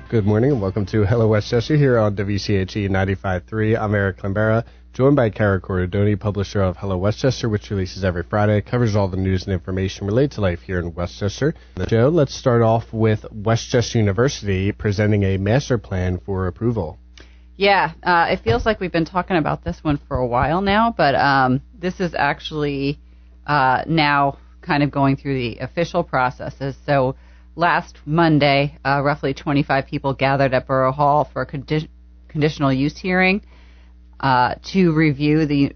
Good morning and welcome to Hello Westchester here on WCAG 95.3. I'm Eric Climbera, joined by Kara Corridoni, publisher of Hello Westchester, which releases every Friday, covers all the news and information related to life here in Westchester. Joe, let's start off with Westchester University presenting a master plan for approval. Yeah, it feels like we've been talking about this one for a while now, but this is actually now kind of going through the official processes. So last Monday, roughly 25 people gathered at Borough Hall for a conditional use hearing to review the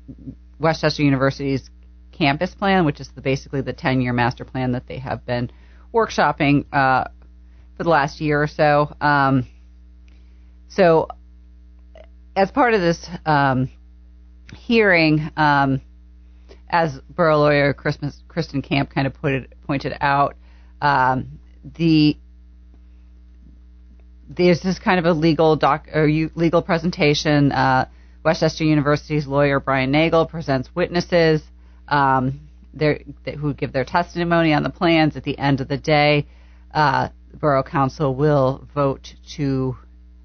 Westchester University's campus plan, which is basically the 10-year master plan that they have been workshopping for the last year or so. So as part of this hearing, as Borough lawyer Kristen Camp kind of pointed out, there's this kind of a legal presentation. Westchester University's lawyer Brian Nagel presents witnesses who give their testimony on the plans. At the end of the day, Borough Council will vote to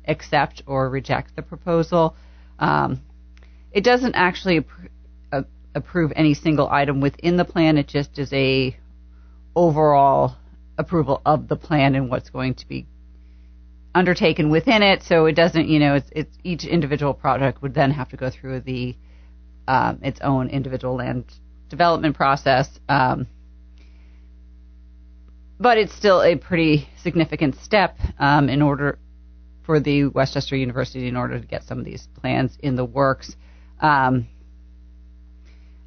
accept or reject the proposal. It doesn't actually approve any single item within the plan. It just is a overall approval of the plan and what's going to be undertaken within it. So it doesn't, it's each individual project would then have to go through its own individual land development process. But it's still a pretty significant step in order for the Westchester University in order to get some of these plans in the works. On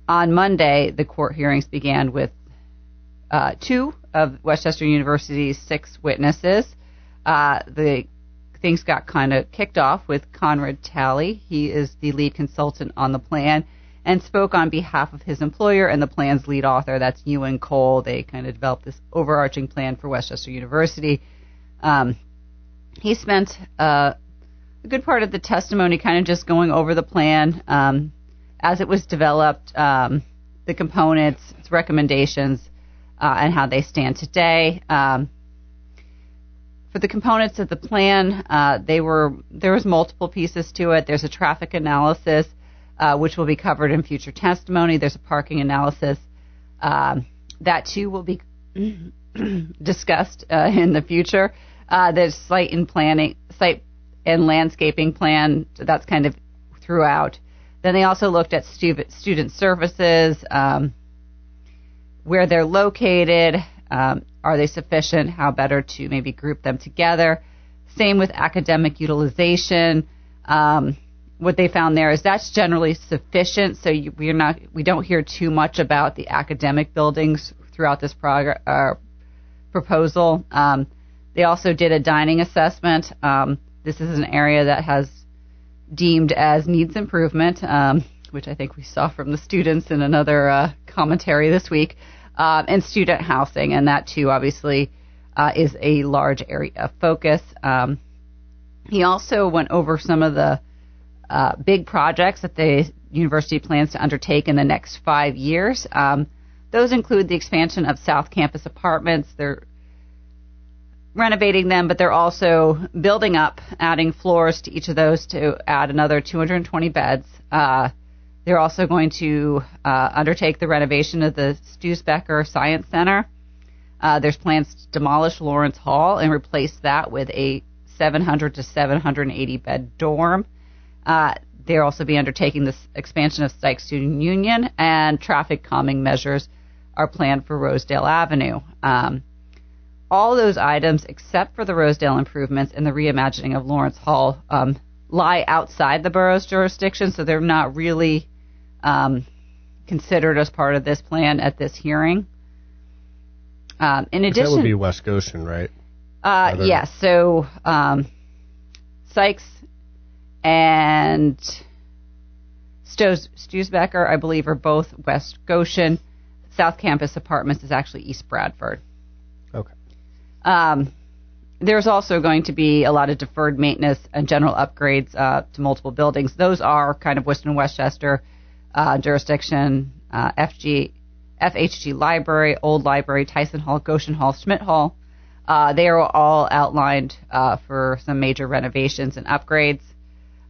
Monday, the court hearings began with two of Westchester University's 6 witnesses. The things got kind of kicked off with Conrad Talley. He is the lead consultant on the plan and spoke on behalf of his employer and the plan's lead author. That's Ewan Cole. They kind of developed this overarching plan for Westchester University. He spent a good part of the testimony kind of just going over the plan as it was developed, the components, its recommendations, and how they stand today. For the components of the plan, there was multiple pieces to it. There's a traffic analysis, which will be covered in future testimony. There's a parking analysis. That, too, will be discussed in the future. There's site and landscaping plan. So that's kind of throughout. Then they also looked at student services, where they're located, are they sufficient, how better to maybe group them together. Same with academic utilization. What they found there is that's generally sufficient, so we don't hear too much about the academic buildings throughout this proposal. They also did a dining assessment. This is an area that has deemed as needs improvement, which I think we saw from the students in another commentary this week, and student housing, and that too obviously is a large area of focus. He also went over some of the big projects that the university plans to undertake in the next 5 years. Those include the expansion of South Campus apartments. They're renovating them, but they're also building up, adding floors to each of those to add another 220 beds. They're also going to undertake the renovation of the Stuesbecker Science Center. There's plans to demolish Lawrence Hall and replace that with a 700 to 780 bed dorm. They'll also be undertaking this expansion of Sykes Student Union, and traffic calming measures are planned for Rosedale Avenue. All those items, except for the Rosedale improvements and the reimagining of Lawrence Hall, lie outside the borough's jurisdiction, so they're not really considered as part of this plan at this hearing. In addition, that would be West Goshen, right? Yes. So Sykes and Stuesbecker, I believe, are both West Goshen. South Campus Apartments is actually East Bradford. Okay. There's also going to be a lot of deferred maintenance and general upgrades to multiple buildings. Those are kind of Western Westchester jurisdiction, FHG Library, Old Library, Tyson Hall, Goshen Hall, Schmidt Hall. They are all outlined for some major renovations and upgrades.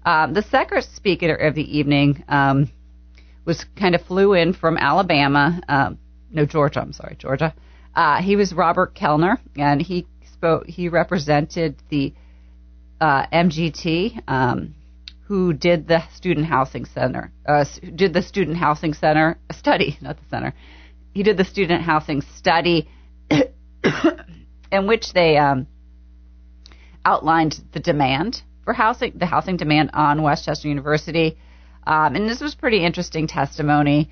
The second speaker of the evening was kind of flew in from Alabama. Georgia. He was Robert Kellner, and he represented the MGT, who did the student housing center. Study, not the center. He did the student housing study, in which they outlined the demand for housing, the housing demand on Westchester University. And this was pretty interesting testimony.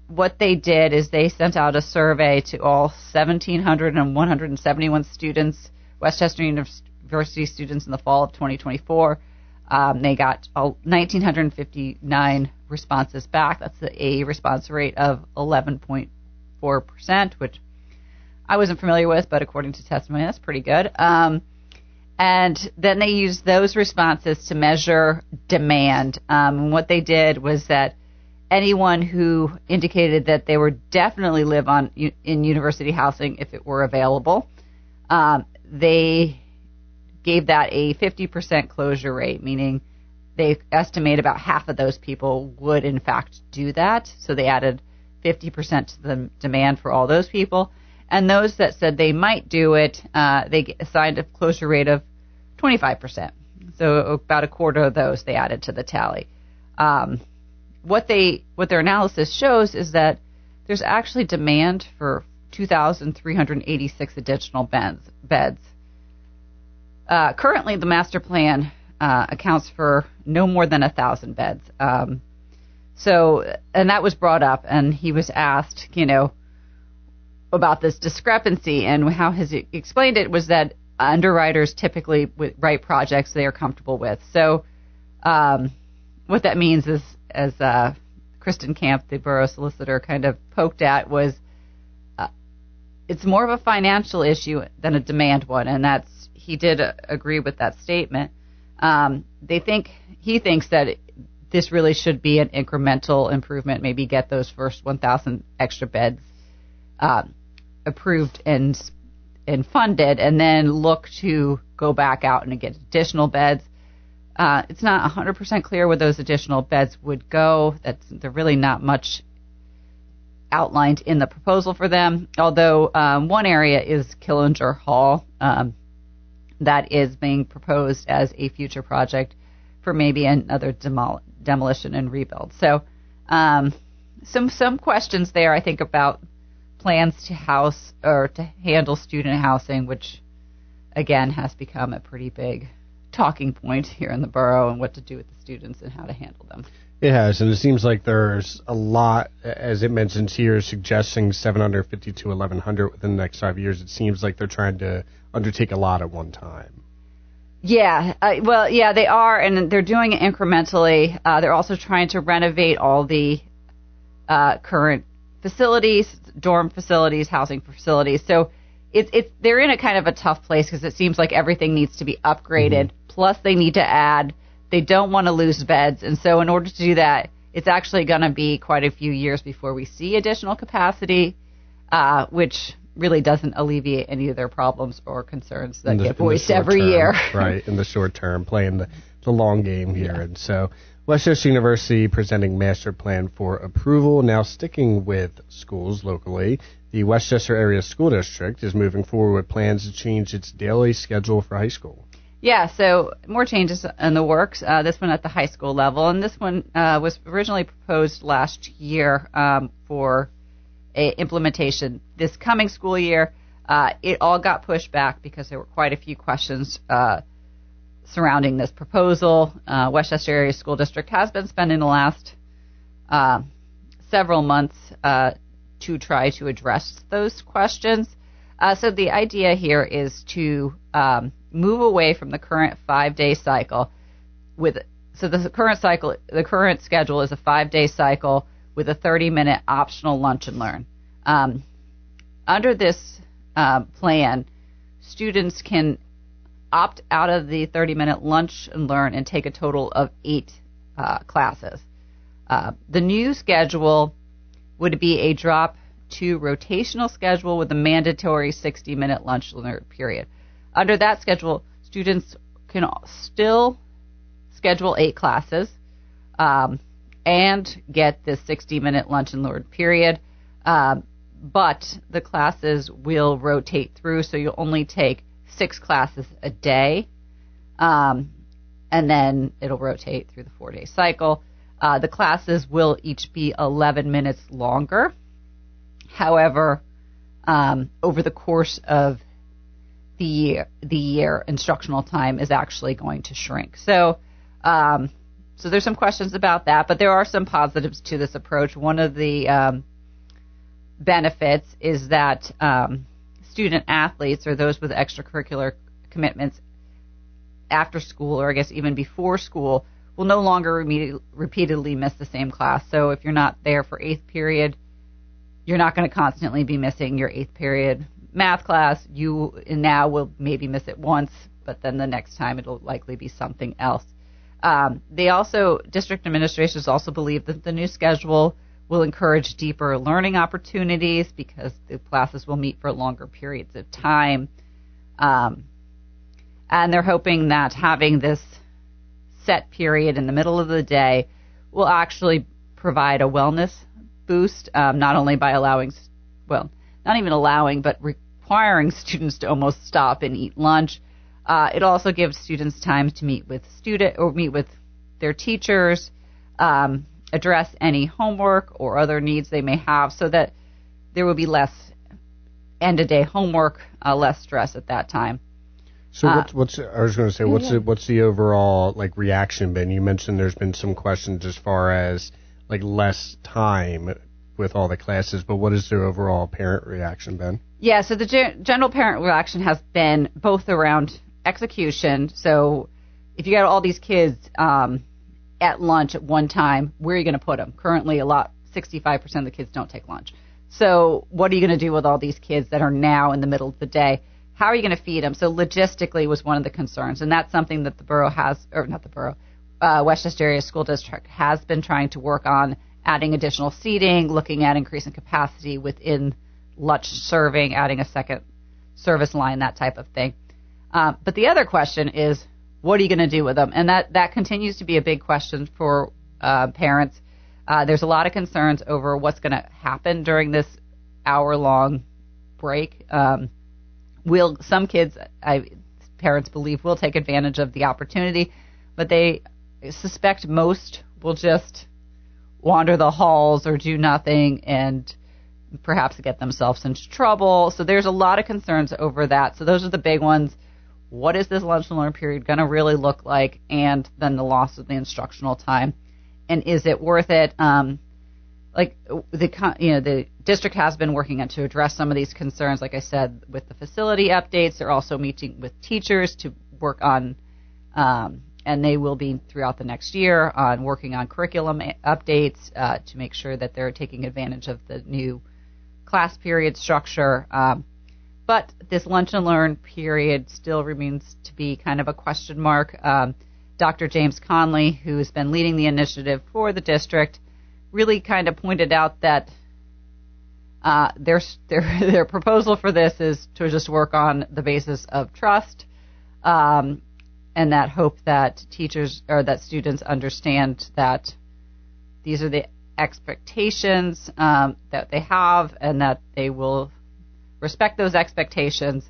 What they did is they sent out a survey to all 1,771 students, Westchester University students, in the fall of 2024. They got 1,959 responses back. That's a response rate of 11.4%, which I wasn't familiar with, but according to testimony, that's pretty good. And then they used those responses to measure demand. And what they did was that anyone who indicated that they would definitely live in university housing if it were available, they gave that a 50% closure rate, meaning they estimate about half of those people would in fact do that. So they added 50% to the demand for all those people. And those that said they might do it, they assigned a closure rate of 25%. So about a quarter of those they added to the tally. What their analysis shows is that there's actually demand for 2,386 additional beds. Currently, the master plan accounts for no more than 1,000 beds. And that was brought up, and he was asked, about this discrepancy, and how he explained it was that underwriters typically write projects they are comfortable with. So what that means is, as Kristen Camp, the borough solicitor, kind of poked at, was it's more of a financial issue than a demand one, and he did agree with that statement. He thinks that this really should be an incremental improvement, maybe get those first 1,000 extra beds approved and funded, and then look to go back out and get additional beds. It's not 100% clear where those additional beds would go. They're really not much outlined in the proposal for them, although one area is Killinger Hall that is being proposed as a future project for maybe another demolition and rebuild. So some questions there, I think, about plans to house or to handle student housing, which again has become a pretty big talking point here in the borough, and what to do with the students and how to handle them. It has, and it seems like there's a lot, as it mentions here, suggesting 750 to 1,100 within the next 5 years. It seems like they're trying to undertake a lot at one time. Yeah, they are, and they're doing it incrementally. They're also trying to renovate all the current facilities, dorm facilities, housing facilities. So they're in a kind of a tough place because it seems like everything needs to be upgraded. Mm-hmm. Plus, they need to add. They don't want to lose beds, and so in order to do that, it's actually going to be quite a few years before we see additional capacity, which really doesn't alleviate any of their problems or concerns that get voiced every year. Right, in the short term, playing the long game here. Yeah. And so Westchester University presenting master plan for approval. Now, sticking with schools locally, the Westchester Area School District is moving forward with plans to change its daily schedule for high school. Yeah, so more changes in the works, this one at the high school level. And this one was originally proposed last year for implementation this coming school year. It all got pushed back because there were quite a few questions surrounding this proposal. Westchester Area School District has been spending the last several months to try to address those questions. So the idea here is to move away from the current 5-day cycle. The current schedule is a 5-day cycle with a 30-minute optional lunch and learn. Under this plan, students can opt out of the 30-minute lunch and learn and take a total of 8 classes. The new schedule would be a drop 2 rotational schedule with a mandatory 60-minute lunch period. Under that schedule, students can still schedule 8 classes and get this 60-minute lunch and learn period, but the classes will rotate through, so you'll only take 6 classes a day, and then it'll rotate through the 4-day cycle. The classes will each be 11 minutes longer. However, over the course of the year, instructional time is actually going to shrink. So there's some questions about that, but there are some positives to this approach. One of the benefits is that student athletes, or those with extracurricular commitments after school, or I guess even before school, will no longer repeatedly miss the same class. So if you're not there for 8th period, you're not going to constantly be missing your 8th period math class. You now will maybe miss it once, but then the next time it'll likely be something else. District administrators also believe that the new schedule will encourage deeper learning opportunities because the classes will meet for longer periods of time. And they're hoping that having this set period in the middle of the day will actually provide a wellness boost, not only by but requiring students to almost stop and eat lunch. It also gives students time to meet with their teachers, address any homework or other needs they may have, so that there will be less end-of-day homework, less stress at that time. So what's the overall reaction been? You mentioned there's been some questions as far as less time with all the classes, but what has their overall parent reaction been? Yeah, so the general parent reaction has been both around execution. So if you got all these kids at lunch at one time, where are you going to put them? Currently, 65% of the kids don't take lunch. So what are you going to do with all these kids that are now in the middle of the day? How are you going to feed them? So logistically was one of the concerns, and that's something that Westchester Area School District has been trying to work on, adding additional seating, looking at increasing capacity within lunch serving, adding a second service line, that type of thing. But the other question is, what are you going to do with them? And that continues to be a big question for parents. There's a lot of concerns over what's going to happen during this hour-long break. Some kids, parents believe, will take advantage of the opportunity, but they suspect most will just wander the halls or do nothing and perhaps get themselves into trouble. So there's a lot of concerns over that. So those are the big ones. What is this lunch and learn period going to really look like? And then the loss of the instructional time. And is it worth it? The district has been working to address some of these concerns. Like I said, with the facility updates, they're also meeting with teachers to work on, and they will be throughout the next year on working on curriculum updates to make sure that they're taking advantage of the new class period structure. But this lunch and learn period still remains to be kind of a question mark. Dr. James Conley, who has been leading the initiative for the district, really kind of pointed out that their proposal for this is to just work on the basis of trust, and that hope that teachers or that students understand that these are the expectations that they have, and that they will respect those expectations.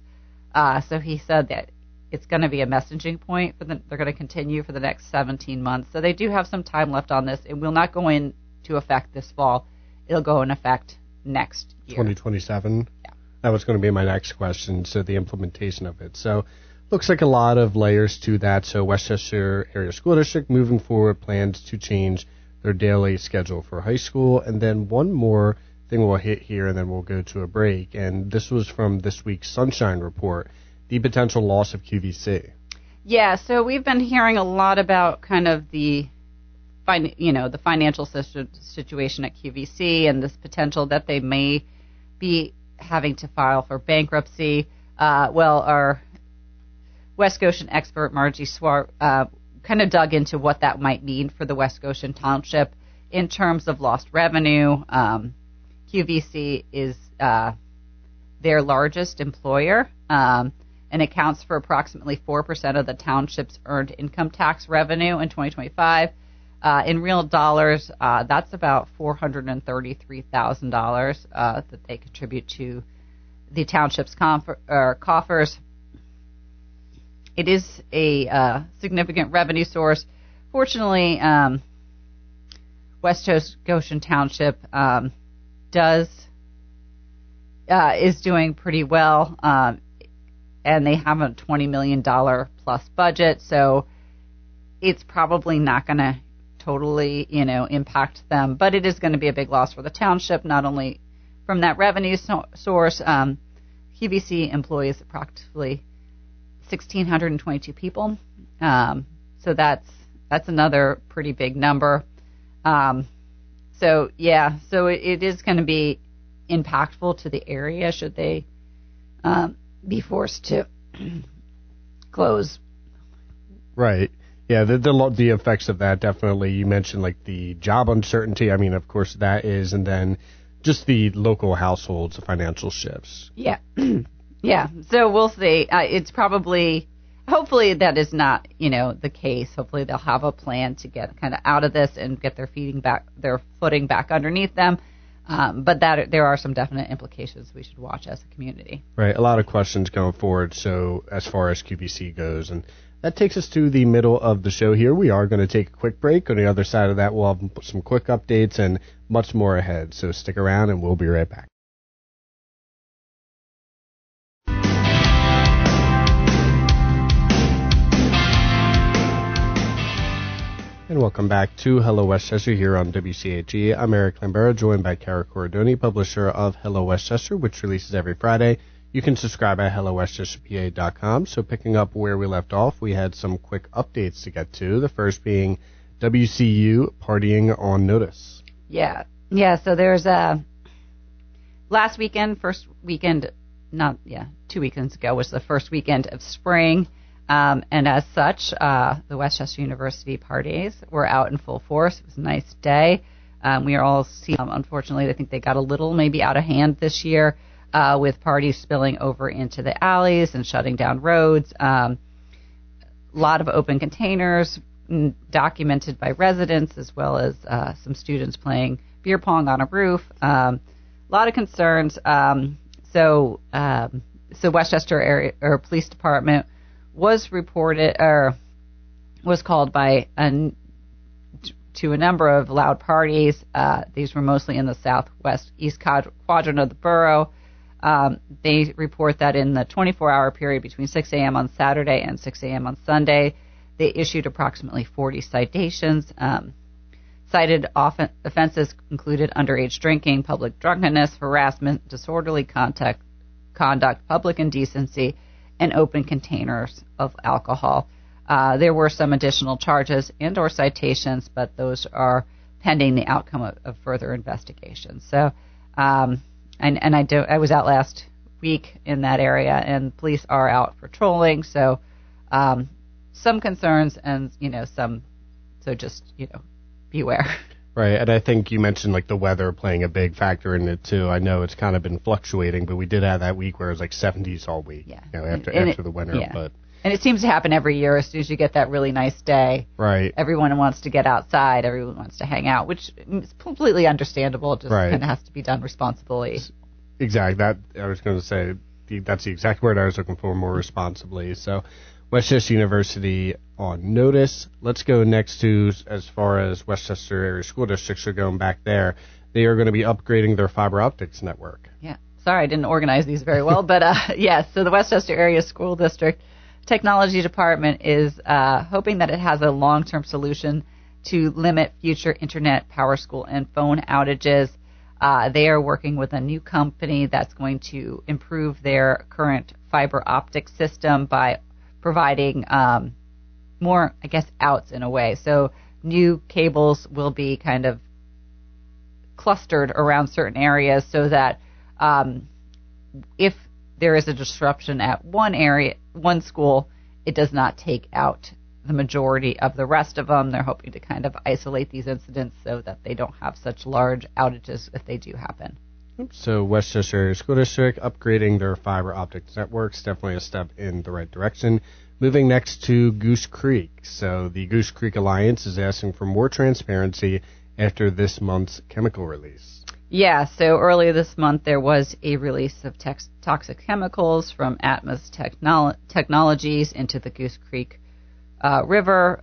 So he said that it's going to be a messaging point they're going to continue for the next 17 months. So they do have some time left on this. It will not go into effect this fall. It'll go in effect next year. 2027? Yeah. That was going to be my next question, so the implementation of it. So looks like a lot of layers to that. So Westchester Area School District moving forward plans to change their daily schedule for high school. And then one more thing we'll hit here, and then we'll go to a break. And this was from this week's Sunshine Report, the potential loss of QVC. Yeah, so we've been hearing a lot about kind of the financial situation at QVC and this potential that they may be having to file for bankruptcy. Our West Goshen expert, Margie Swart, kind of dug into what that might mean for the West Goshen Township in terms of lost revenue, QVC is their largest employer and accounts for approximately 4% of the township's earned income tax revenue in 2025. In real dollars, that's about $433,000 that they contribute to the township's coffers. It is a significant revenue source. Fortunately, West Goshen Township is doing pretty well, and they have a $20 million plus budget, so it's probably not going to totally, impact them, but it is going to be a big loss for the township, not only from that revenue source. QVC employs approximately 1,622 people, so that's another pretty big number. So it is going to be impactful to the area should they be forced to close. Right. Yeah, the effects of that, definitely. You mentioned like the job uncertainty. I mean, of course that is, and then just the local households, financial shifts. Yeah. Yeah. So we'll see. It's probably, hopefully that is not, the case. Hopefully they'll have a plan to get kind of out of this and get their footing back underneath them. But there are some definite implications we should watch as a community. Right. A lot of questions going forward. So as far as QVC goes, and that takes us to the middle of the show here. We are going to take a quick break. On the other side of that, we'll have some quick updates and much more ahead. So stick around and we'll be right back. And welcome back to Hello Westchester here on WCAG. I'm Eric Lambera, joined by Kara Corridoni, publisher of Hello Westchester, which releases every Friday. You can subscribe at hellowestchesterpa.com. So picking up where we left off, we had some quick updates to get to. The first being WCU partying on notice. Yeah. So there's last weekend, 2 weekends ago was the first weekend of spring. And as such, the Westchester University parties were out in full force. It was a nice day. We are all seeing, unfortunately, I think they got a little maybe out of hand this year with parties spilling over into the alleys and shutting down roads. A lot of open containers documented by residents as well as some students playing beer pong on a roof. A lot of concerns. So Westchester area or police department was called by to a number of loud parties. These were mostly in the southwest east quadrant of the borough. They report that in the 24-hour period between 6 a.m. on Saturday and 6 a.m. on Sunday, they issued approximately 40 citations. Cited offenses included underage drinking, public drunkenness, harassment, disorderly conduct, public indecency, and open containers of alcohol. There were some additional charges and or citations, but those are pending the outcome of further investigation. So, I was out last week in that area, and police are out patrolling. So, some concerns and just beware. Right, and I think you mentioned like the weather playing a big factor in it too. I know it's kind of been fluctuating, but we did have that week where it was like 70s all week. Yeah. After the winter. Yeah. But and it seems to happen every year. As soon as you get that really nice day, right, everyone wants to get outside. Everyone wants to hang out, which is completely understandable. It just kind of has to be done responsibly. Exactly. That I was going to say. That's the exact word I was looking for. More responsibly. So, Westchester University on notice. Let's go next to, as far as Westchester area school districts are going back there, they are going to be upgrading their fiber optics network. Yeah. Sorry, I didn't organize these very well, but yes. So the Westchester area school district technology department is hoping that it has a long-term solution to limit future internet, power school, and phone outages. They are working with a new company that's going to improve their current fiber optic system by providing more, I guess, outs in a way. So new cables will be kind of clustered around certain areas so that if there is a disruption at one school, it does not take out the majority of the rest of them. They're hoping to kind of isolate these incidents so that they don't have such large outages if they do happen. So Westchester Area School District upgrading their fiber optic networks, definitely a step in the right direction. Moving next to Goose Creek. So the Goose Creek Alliance is asking for more transparency after this month's chemical release. Yeah, so earlier this month there was a release of toxic chemicals from Atmos Technologies into the Goose Creek River.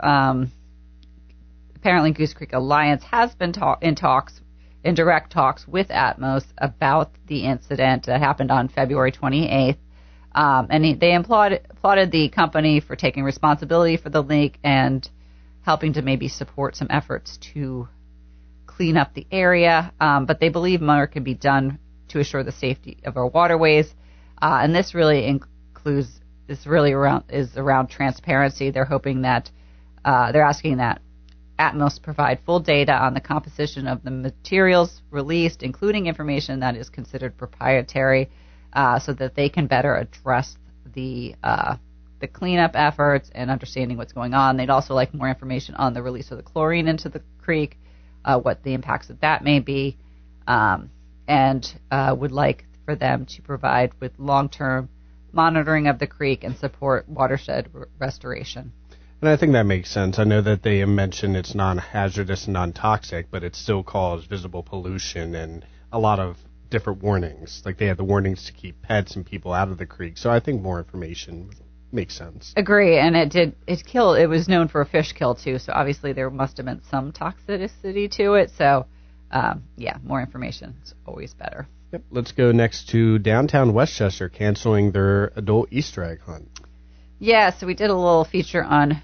Apparently Goose Creek Alliance has been in direct talks with Atmos about the incident that happened on February 28th. And they applauded the company for taking responsibility for the leak and helping to maybe support some efforts to clean up the area. But they believe more can be done to assure the safety of our waterways. And this really is around transparency. They're hoping that they're asking that Atmos provide full data on the composition of the materials released, including information that is considered proprietary, so that they can better address the cleanup efforts and understanding what's going on. They'd also like more information on the release of the chlorine into the creek, what the impacts of that may be, and would like for them to provide with long-term monitoring of the creek and support watershed restoration. And I think that makes sense. I know that they mentioned it's non-hazardous and non-toxic, but it still caused visible pollution and a lot of different warnings. Like they had the warnings to keep pets and people out of the creek. So I think more information makes sense. Agree. And it was known for a fish kill too. So obviously there must have been some toxicity to it. So more information is always better. Yep. Let's go next to downtown Westchester canceling their adult Easter egg hunt. Yeah, so we did a little feature on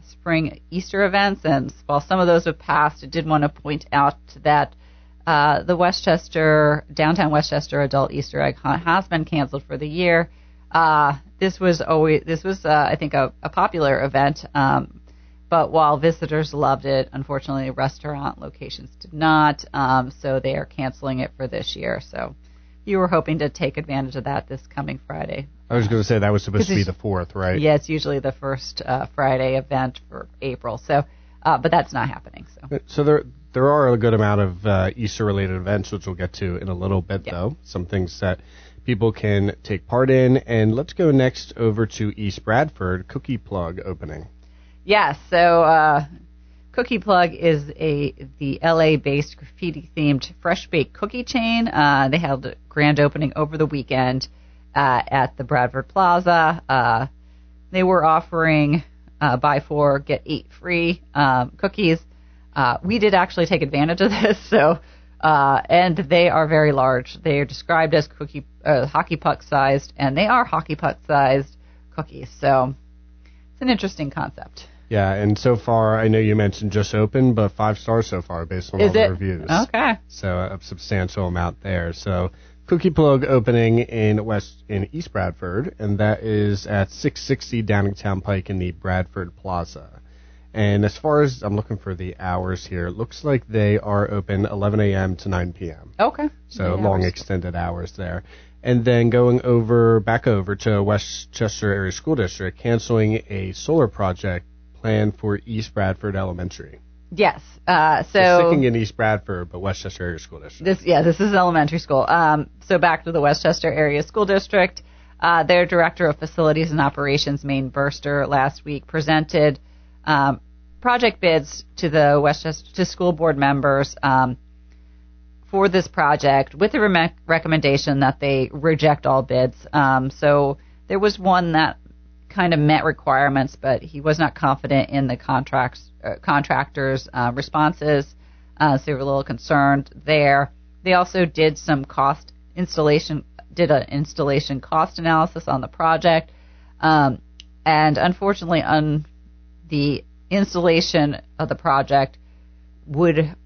spring Easter events, and while some of those have passed, I did want to point out that the downtown Westchester adult Easter egg hunt has been canceled for the year. This was I think a popular event, but while visitors loved it, unfortunately restaurant locations did not, so they are canceling it for this year. So you were hoping to take advantage of that this coming Friday. I was going to say that was supposed to be the 4th, right? Yeah, it's usually the first Friday event for April. So, but that's not happening. So there are a good amount of Easter-related events, which we'll get to in a little bit, though. Some things that people can take part in. And let's go next over to East Bradford, Cookie Plug opening. Yeah, so Cookie Plug is the LA-based graffiti-themed fresh-baked cookie chain. They held a grand opening over the weekend at the Bradford Plaza. They were offering buy 4, get 8 free cookies. We did actually take advantage of this, and they are very large. They are described as hockey puck sized, and they are hockey puck sized cookies. So it's an interesting concept. Yeah, and so far, I know you mentioned just open, but 5 stars so far based on all the reviews. Okay. So a substantial amount there. So Cookie Plug opening in East Bradford, and that is at 660 Downingtown Pike in the Bradford Plaza. And as far as I'm looking for the hours here, it looks like they are open 11 a.m. to 9 p.m. Okay. So long extended hours there. And then back over to Westchester Area School District, canceling a solar project planned for East Bradford Elementary. Yes. So sticking in East Bradford, but Westchester Area School District. This is elementary school. So back to the Westchester Area School District. Their Director of Facilities and Operations, Maine Burster, last week presented project bids to the Westchester school board members for this project with the recommendation that they reject all bids. So there was one that kind of met requirements, but he was not confident in the contractors' responses, so they were a little concerned there. They also did an installation cost analysis on the project, and unfortunately, the installation of the project would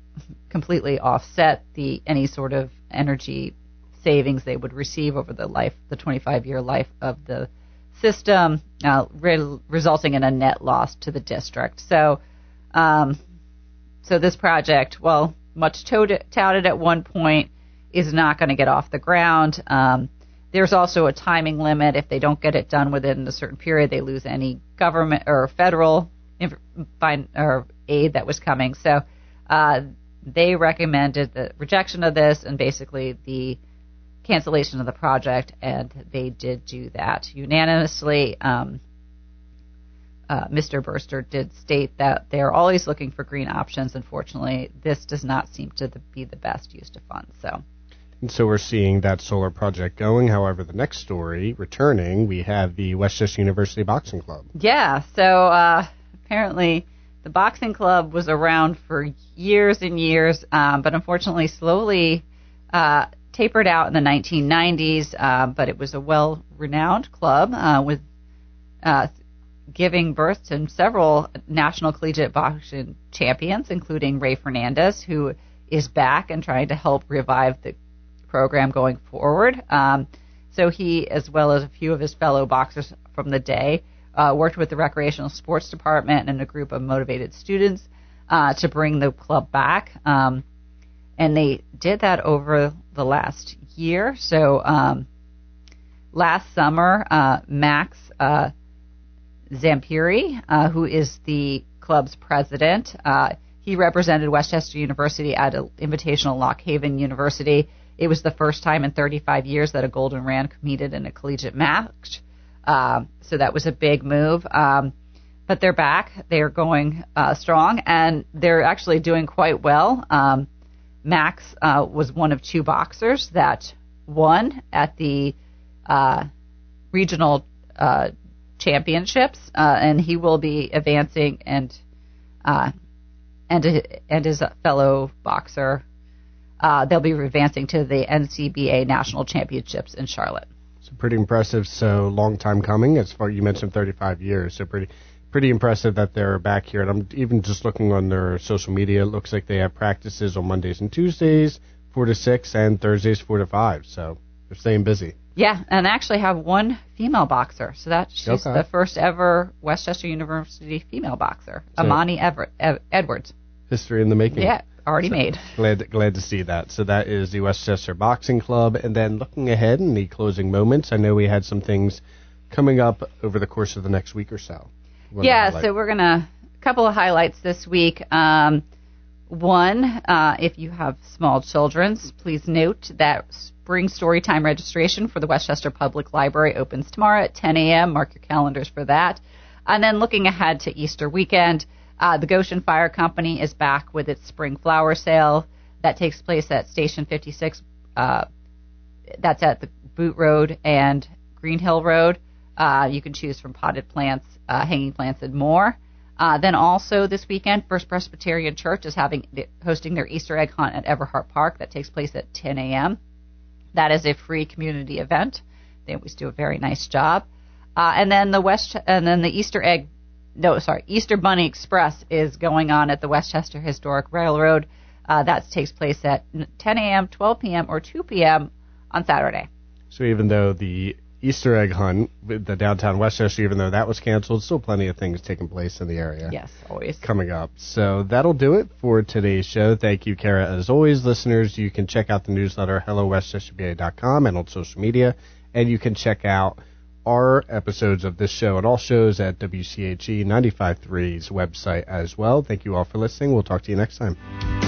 completely offset any sort of energy savings they would receive over the 25-year life of the system, resulting in a net loss to the district. So this project, while much touted at one point, is not going to get off the ground. There's also a timing limit. If they don't get it done within a certain period, they lose any government or federal aid that was coming. So they recommended the rejection of this and basically the cancellation of the project, and they did do that unanimously. Mr. Burster did state that they're always looking for green options. Unfortunately, this does not seem to be the best use of funds. And so we're seeing that solar project going. However, the next story, returning, we have the Westchester University Boxing Club. Yeah, so apparently the boxing club was around for years and years, but unfortunately slowly tapered out in the 1990s, but it was a well-renowned club with giving birth to several national collegiate boxing champions, including Ray Fernandez, who is back and trying to help revive the program going forward. So he, as well as a few of his fellow boxers from the day, worked with the recreational sports department and a group of motivated students to bring the club back. And they did that over the last year. So last summer, Max Zampiri, who is the club's president, he represented Westchester University at an invitational Lock Haven University. It was the first time in 35 years that a Golden Ram competed in a collegiate match. So that was a big move. But they're back. They're going strong, and they're actually doing quite well. Max was one of two boxers that won at the regional championships, and he will be advancing, and his fellow boxer, they'll be advancing to the NCBA National Championships in Charlotte. So pretty impressive. So long time coming. As far you mentioned, 35 years. So pretty impressive that they're back here. And I'm even just looking on their social media. It looks like they have practices on Mondays and Tuesdays, 4 to 6, and Thursdays, 4 to 5. So they're staying busy. Yeah, and actually have one female boxer. So she's the first ever Westchester University female boxer, Amani Edwards. History in the making. Yeah, already made. Glad to see that. So that is the Westchester Boxing Club. And then looking ahead in the closing moments, I know we had some things coming up over the course of the next week or so. So we're going to, a couple of highlights this week. One, if you have small children, please note that spring storytime registration for the Westchester Public Library opens tomorrow at 10 a.m. Mark your calendars for that. And then looking ahead to Easter weekend, the Goshen Fire Company is back with its spring flower sale. That takes place at Station 56. That's at the Boot Road and Green Hill Road. You can choose from potted plants, hanging plants, and more. Then also this weekend, First Presbyterian Church is hosting their Easter egg hunt at Everhart Park. That takes place at 10 a.m. That is a free community event. They always do a very nice job. And then the Easter Bunny Express is going on at the Westchester Historic Railroad. That takes place at 10 a.m., 12 p.m., or 2 p.m. on Saturday. So even though the Easter egg hunt, the downtown Westchester, even though that was canceled, still plenty of things taking place in the area. Yes, always. Coming up. So that'll do it for today's show. Thank you, Kara. As always, listeners, you can check out the newsletter, hellowestchesterba.com, and on social media. And you can check out our episodes of this show and all shows at WCAG 95.3's website as well. Thank you all for listening. We'll talk to you next time.